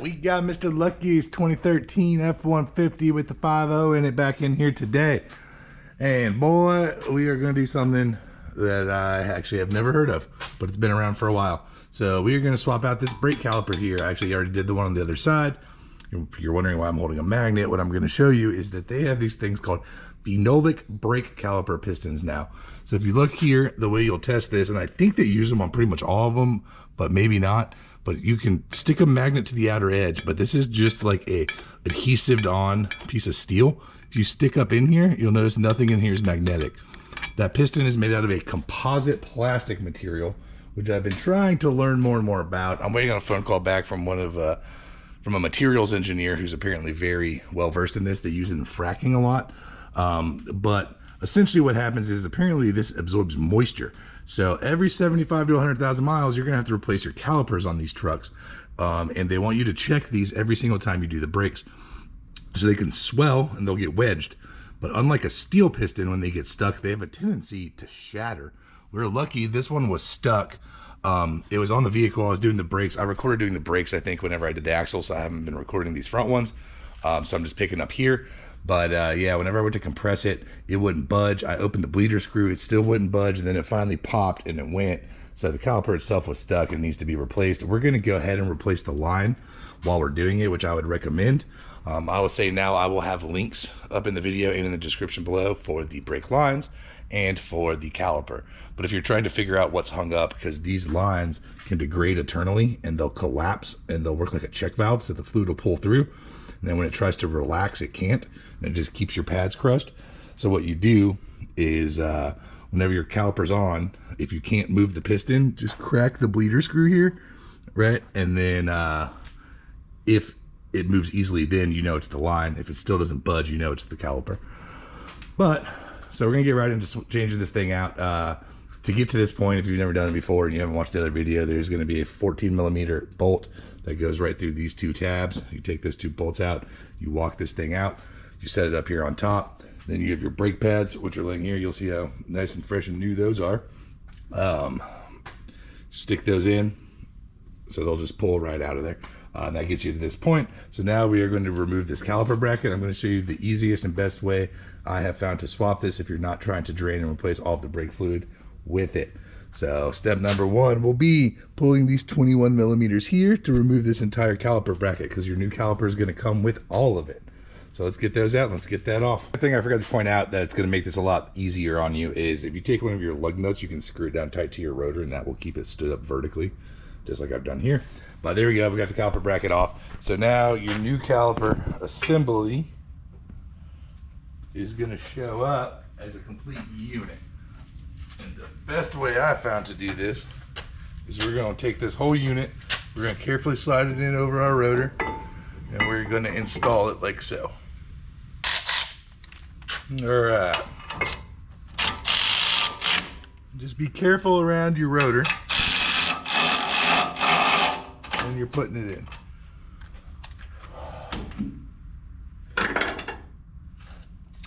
we got Mr. Lucky's 2013 F150 with the 5.0 in it back in here today. And boy, we are going to do something that I actually have never heard of, but it's been around for a while. So we are going to swap out this brake caliper here. I actually already did the one on the other side. If you're wondering why I'm holding a magnet, what I'm going to show you is that they have these things called phenolic brake caliper pistons now. So if you look here, the way you'll test this, and I think they use them on pretty much all of them, but maybe not. But you can stick a magnet to the outer edge, but this is just like a adhesive on piece of steel. If you stick up in here, you'll notice nothing in here is magnetic. That piston is made out of a composite plastic material, which I've been trying to learn more and more about. I'm waiting on a phone call back from from a materials engineer who's apparently very well versed in this. They use it in fracking a lot. But essentially what happens is apparently this absorbs moisture. So every 75 to 100,000 miles, you're gonna have to replace your calipers on these trucks. And they want you to check these every single time you do the brakes. So they can swell and they'll get wedged. But unlike a steel piston, when they get stuck, they have a tendency to shatter. We're lucky this one was stuck. It was on the vehicle. I was doing the brakes. I recorded doing the brakes, I think, whenever I did the axles. So I haven't been recording these front ones. So I'm just picking up here. But yeah, whenever I went to compress it, it wouldn't budge. I opened the bleeder screw. It still wouldn't budge. And then it finally popped and it went. So the caliper itself was stuck and needs to be replaced. We're going to go ahead and replace the line while we're doing it, which I would recommend. I will say now I will have links up in the video and in the description below for the brake lines and for the caliper. But if you're trying to figure out what's hung up, because these lines can degrade eternally and they'll collapse and they'll work like a check valve, so the fluid will pull through. And then when it tries to relax, it can't, and it just keeps your pads crushed. So what you do is whenever your caliper's on, if you can't move the piston, just crack the bleeder screw here, right? And then if it moves easily, then you know it's the line. If it still doesn't budge, you know it's the caliper. But so we're gonna get right into changing this thing out. To get to this point, if you've never done it before and you haven't watched the other video, there's gonna be a 14mm bolt that goes right through these two tabs. You take those two bolts out, you walk this thing out, you set it up here on top. Then you have your brake pads, which are laying here. You'll see how nice and fresh and new those are. Stick those in, so they'll just pull right out of there. And that gets you to this point. So now we are going to remove this caliper bracket. I'm going to show you the easiest and best way I have found to swap this if you're not trying to drain and replace all of the brake fluid with it. So step number one will be pulling these 21mm here to remove this entire caliper bracket, because your new caliper is going to come with all of it. So let's get those out. Let's get that off. The thing I forgot to point out that it's going to make this a lot easier on you is if you take one of your lug nuts, you can screw it down tight to your rotor, and that will keep it stood up vertically, just like I've done here. But there we go. We got the caliper bracket off. So now your new caliper assembly is going to show up as a complete unit. And the best way I found to do this is we're going to take this whole unit, we're going to carefully slide it in over our rotor, and we're going to install it like so. All right. Just be careful around your rotor when you're putting it in.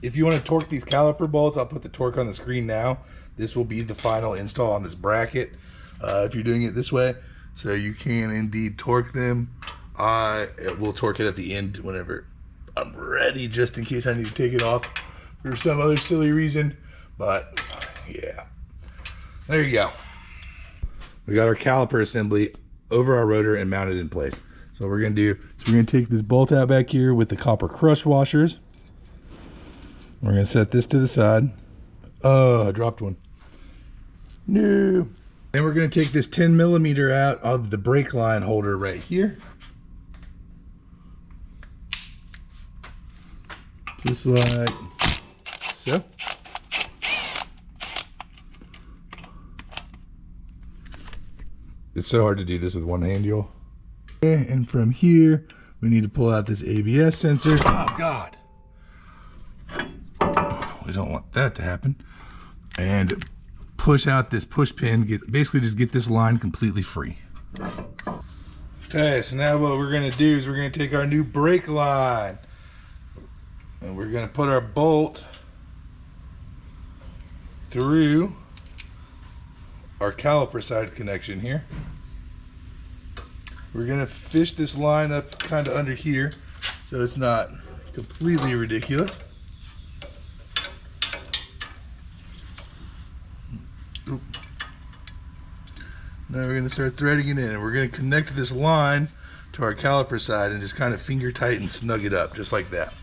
If you want to torque these caliper bolts, I'll put the torque on the screen now. This will be the final install on this bracket if you're doing it this way. So you can indeed torque them. We'll torque it at the end whenever I'm ready, just in case I need to take it off for some other silly reason. But yeah, there you go. We got our caliper assembly over our rotor and mounted in place. So what we're gonna do is we're gonna take this bolt out back here with the copper crush washers. We're gonna set this to the side. Oh, I dropped one. No. Then we're gonna take this 10mm out of the brake line holder right here. Just like so. It's so hard to do this with one hand, y'all. And from here, we need to pull out this ABS sensor. Oh, God. We don't want that to happen. And push out this push pin. Basically just get this line completely free. Okay, so now what we're going to do is we're going to take our new brake line. And we're going to put our bolt through our caliper side connection here. We're gonna fish this line up kind of under here so it's not completely ridiculous. Oop. Now we're gonna start threading it in, and we're gonna connect this line to our caliper side and just kind of finger tight and snug it up just like that.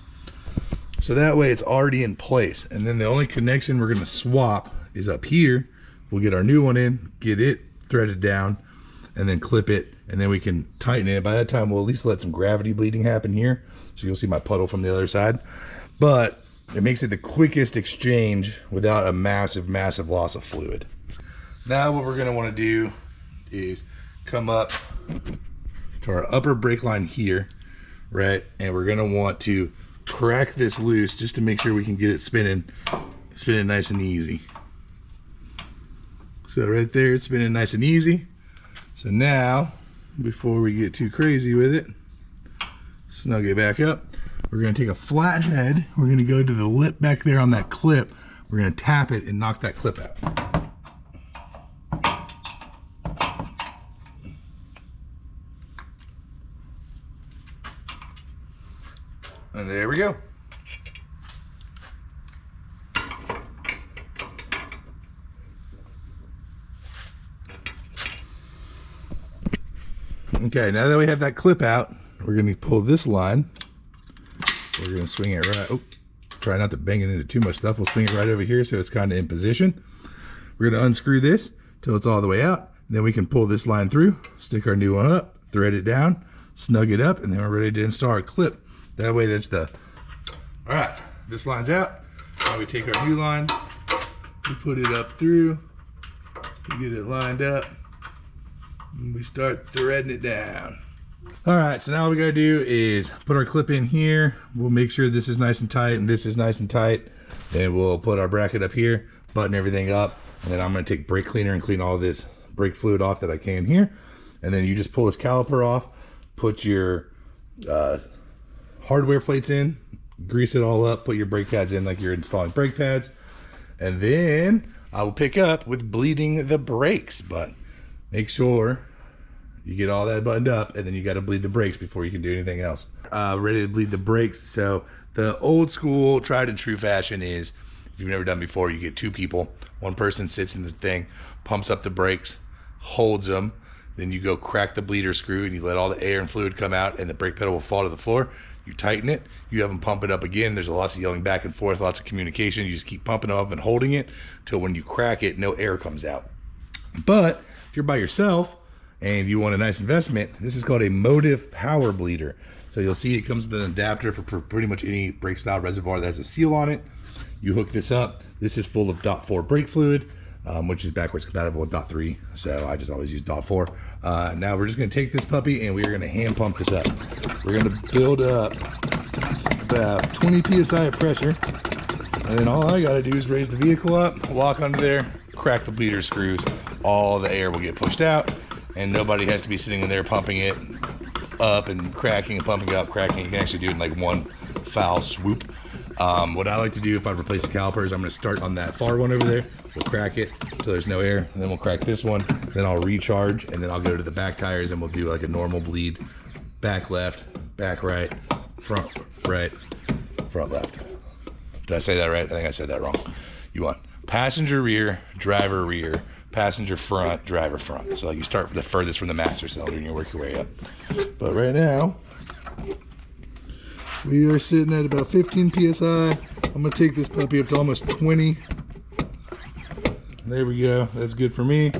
So that way it's already in place. And then the only connection we're gonna swap is up here. We'll get our new one in, get it threaded down, and then clip it, and then we can tighten it. By that time, we'll at least let some gravity bleeding happen here. So you'll see my puddle from the other side. But it makes it the quickest exchange without a massive, massive loss of fluid. Now what we're gonna wanna do is come up to our upper brake line here, right? And we're gonna want to crack this loose just to make sure we can get it spinning nice and easy. So right there, it's spinning nice and easy. So now, before we get too crazy with it, snug it back up. We're gonna take a flat head. We're gonna go to the lip back there on that clip. We're gonna tap it and knock that clip out. And there we go. Okay, now that we have that clip out, we're going to pull this line. We're going to swing it right. Oh, try not to bang it into too much stuff. We'll swing it right over here so it's kind of in position. We're going to unscrew this till it's all the way out. Then we can pull this line through, stick our new one up, thread it down, snug it up, and then we're ready to install our clip. That way that's the... All right, this line's out. Now we take our new line, we put it up through, we get it lined up, and we start threading it down. All right, so now all we gotta do is put our clip in here. We'll make sure this is nice and tight and this is nice and tight. Then we'll put our bracket up here, button everything up, and then I'm gonna take brake cleaner and clean all this brake fluid off that I can here. And then you just pull this caliper off, put your hardware plates in, grease it all up, put your brake pads in like you're installing brake pads, and then I will pick up with bleeding the brakes. But make sure you get all that buttoned up, and then you got to bleed the brakes before you can do anything else. Ready to bleed the brakes. So the old school tried and true fashion is, if you've never done before, you get two people, one person sits in the thing, pumps up the brakes, holds them, then you go crack the bleeder screw and you let all the air and fluid come out, and the brake pedal will fall to the floor. You tighten it, you have them pump it up again. There's lots of yelling back and forth, lots of communication. You just keep pumping them up and holding it till when you crack it, no air comes out. But if you're by yourself and you want a nice investment, this is called a motive power bleeder. So you'll see it comes with an adapter for pretty much any brake style reservoir that has a seal on it. You hook this up. This is full of .4 brake fluid, which is backwards compatible with .3. So I just always use .4. Now we're just gonna take this puppy and we're gonna hand pump this up. We're gonna build up about 20 PSI of pressure. And then all I gotta do is raise the vehicle up, walk under there, crack the bleeder screws. All the air will get pushed out, and nobody has to be sitting in there pumping it up and cracking and pumping it up, cracking. You can actually do it in like one foul swoop. What I like to do if I replace the calipers, I'm gonna start on that far one over there. We'll crack it until there's no air, and then we'll crack this one. Then I'll recharge, and then I'll go to the back tires and we'll do like a normal bleed. Back left, back right, front right, front left. Did I say that right? I think I said that wrong. You want passenger rear, driver rear, passenger front, driver front. So you start the furthest from the master cylinder and you work your way up. But right now, we are sitting at about 15 PSI. I'm gonna take this puppy up to almost 20. There we go, that's good for me.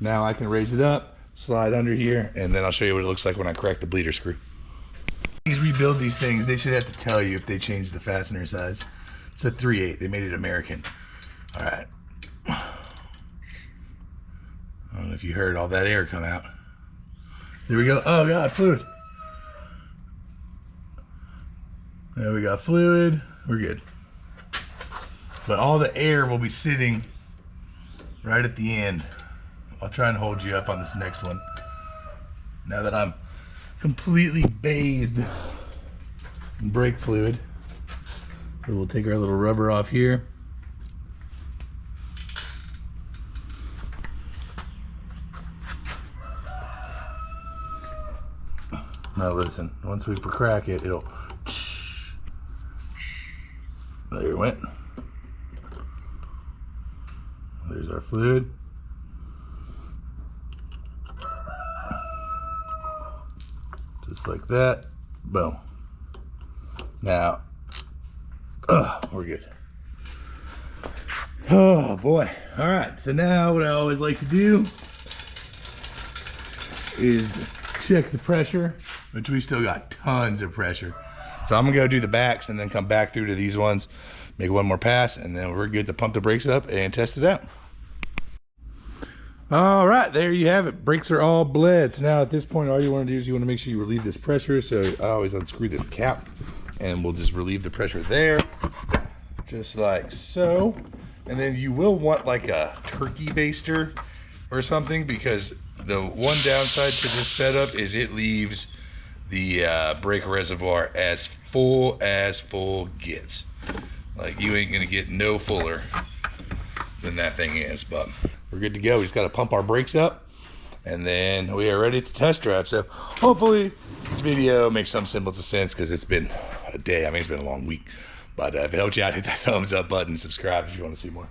Now I can raise it up, slide under here, and then I'll show you what it looks like when I crack the bleeder screw. These rebuild these things, they should have to tell you if they changed the fastener size. It's a 3/8, they made it American. All right. I don't know if you heard all that air come out. There we go, oh God, fluid. There we got fluid, we're good. But all the air will be sitting right at the end. I'll try and hold you up on this next one. Now that I'm completely bathed in brake fluid, so we'll take our little rubber off here. Now listen, once we crack it, it'll, there it went. There's our fluid. Just like that. Boom. Now, we're good. Oh boy. All right. So now what I always like to do is check the pressure, which we still got tons of pressure. So I'm gonna go do the backs and then come back through to these ones, make one more pass, and then we're good to pump the brakes up and test it out. All right, there you have it. Brakes are all bled. So now at this point, all you want to do is you want to make sure you relieve this pressure. So I always unscrew this cap and we'll just relieve the pressure there, just like so. And then you will want like a turkey baster or something, because the one downside to this setup is it leaves the brake reservoir as full gets. Like, you ain't gonna get no fuller than that thing is, but we're good to go. We just got to pump our brakes up and then we are ready to test drive. So hopefully this video makes some semblance of sense, because it's been a day. I mean, it's been a long week, but if it helped you out, hit that thumbs up button, subscribe if you want to see more.